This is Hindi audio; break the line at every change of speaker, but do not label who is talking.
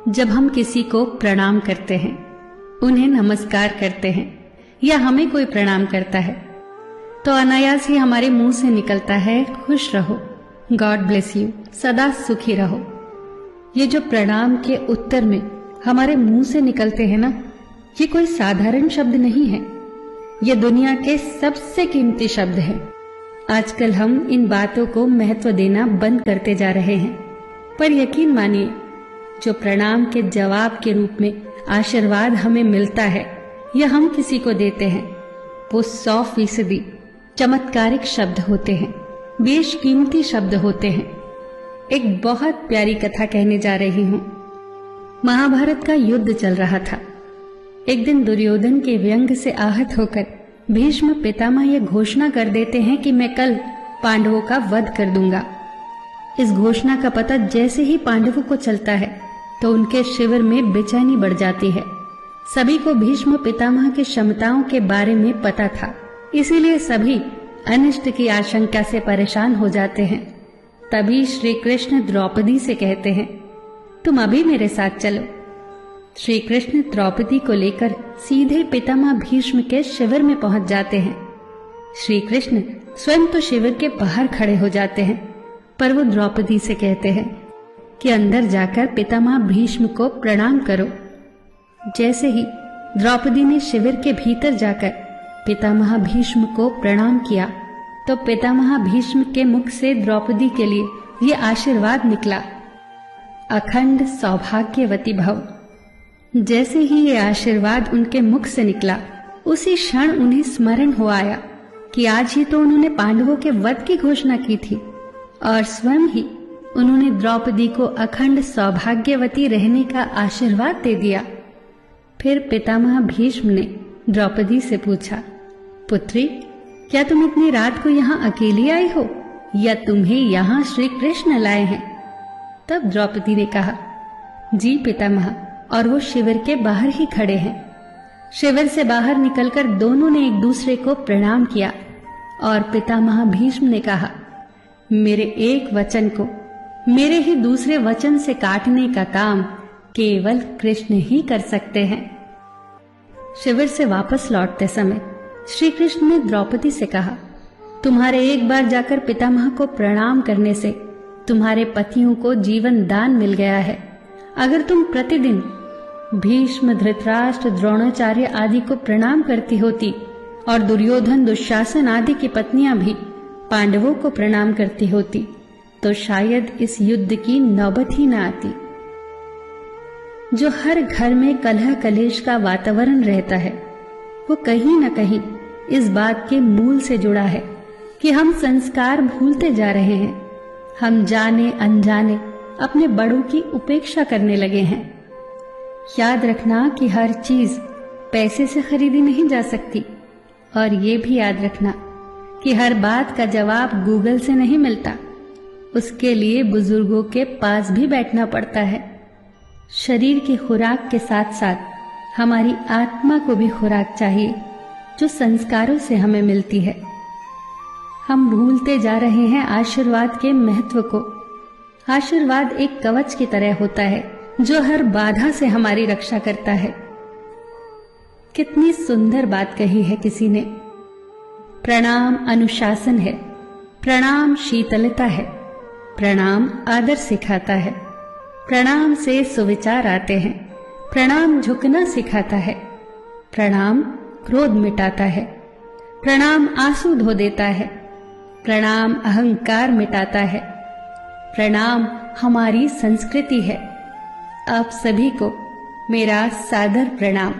जब हम किसी को प्रणाम करते हैं, उन्हें नमस्कार करते हैं या हमें कोई प्रणाम करता है, तो अनायास ही हमारे मुंह से निकलता है खुश रहो, गॉड ब्लेस यू, सदा सुखी रहो। ये जो प्रणाम के उत्तर में हमारे मुंह से निकलते हैं ना, ये कोई साधारण शब्द नहीं है, ये दुनिया के सबसे कीमती शब्द हैं। आजकल हम इन बातों को महत्व देना बंद करते जा रहे हैं, पर यकीन मानिए, जो प्रणाम के जवाब के रूप में आशीर्वाद हमें मिलता है या हम किसी को देते हैं, वो 100% चमत्कारिक शब्द होते हैं, बेशकीमती शब्द होते हैं। एक बहुत प्यारी कथा कहने जा रही हूं। महाभारत का युद्ध चल रहा था। एक दिन दुर्योधन के व्यंग से आहत होकर भीष्म पितामह यह घोषणा कर देते हैं कि मैं कल पांडवों का वध कर दूंगा। इस घोषणा का पता जैसे ही पांडवों को चलता है तो उनके शिविर में बेचैनी बढ़ जाती है। सभी को भीष्म पितामह की क्षमताओं के बारे में पता था, इसीलिए सभी अनिष्ट की आशंका से परेशान हो जाते हैं। तभी श्री कृष्ण द्रौपदी से कहते हैं, तुम अभी मेरे साथ चलो। श्री कृष्ण द्रौपदी को लेकर सीधे पितामह भीष्म के शिविर में पहुंच जाते हैं। श्री कृष्ण स्वयं तो शिविर के बाहर खड़े हो जाते हैं, पर वो द्रौपदी से कहते हैं कि अंदर जाकर पितामह भीष्म को प्रणाम करो। जैसे ही द्रौपदी ने शिविर के भीतर जाकर पितामह भीष्म को प्रणाम किया, तो पितामह भीष्म के मुख से द्रौपदी के लिए ये आशीर्वाद निकला, अखंड सौभाग्यवती भव। जैसे ही ये आशीर्वाद उनके मुख से निकला, उसी क्षण उन्हें स्मरण हो आया कि आज ही तो उन्होंने पांडवों के वध की घोषणा की थी और स्वयं ही उन्होंने द्रौपदी को अखंड सौभाग्यवती रहने का आशीर्वाद दे दिया। फिर पितामह भीष्म ने द्रौपदी से पूछा, पुत्री, क्या तुम इतनी रात को यहाँ अकेली आई हो या तुम्हें यहाँ श्री कृष्ण लाए हैं? तब द्रौपदी ने कहा, जी पितामह, और वो शिविर के बाहर ही खड़े हैं। शिविर से बाहर निकलकर दोनों ने एक दूसरे को प्रणाम किया और पितामह भीष्म ने कहा, मेरे एक वचन को मेरे ही दूसरे वचन से काटने का काम केवल कृष्ण ही कर सकते हैं। शिविर से वापस लौटते समय श्री कृष्ण ने द्रौपदी से कहा, तुम्हारे एक बार जाकर पितामह को प्रणाम करने से तुम्हारे पतियों को जीवन दान मिल गया है। अगर तुम प्रतिदिन भीष्म, धृतराष्ट्र, द्रोणाचार्य आदि को प्रणाम करती होती और दुर्योधन, दुशासन आदि की पत्नियां भी पांडवों को प्रणाम करती होती, तो शायद इस युद्ध की नौबत ही न आती। जो हर घर में कलह कलेश का वातावरण रहता है, वो कहीं न कहीं इस बात के मूल से जुड़ा है कि हम संस्कार भूलते जा रहे हैं। हम जाने अनजाने अपने बड़ों की उपेक्षा करने लगे हैं। याद रखना कि हर चीज पैसे से खरीदी नहीं जा सकती, और ये भी याद रखना कि हर बात का जवाब गूगल से नहीं मिलता। उसके लिए बुजुर्गों के पास भी बैठना पड़ता है। शरीर की खुराक के साथ साथ हमारी आत्मा को भी खुराक चाहिए, जो संस्कारों से हमें मिलती है। हम भूलते जा रहे हैं आशीर्वाद के महत्व को। आशीर्वाद एक कवच की तरह होता है, जो हर बाधा से हमारी रक्षा करता है। कितनी सुंदर बात कही है किसी ने। प्रणाम अनुशासन है, प्रणाम शीतलता है, प्रणाम आदर सिखाता है, प्रणाम से सुविचार आते हैं, प्रणाम झुकना सिखाता है, प्रणाम क्रोध मिटाता है, प्रणाम आंसू धो देता है, प्रणाम अहंकार मिटाता है, प्रणाम हमारी संस्कृति है। आप सभी को मेरा सादर प्रणाम।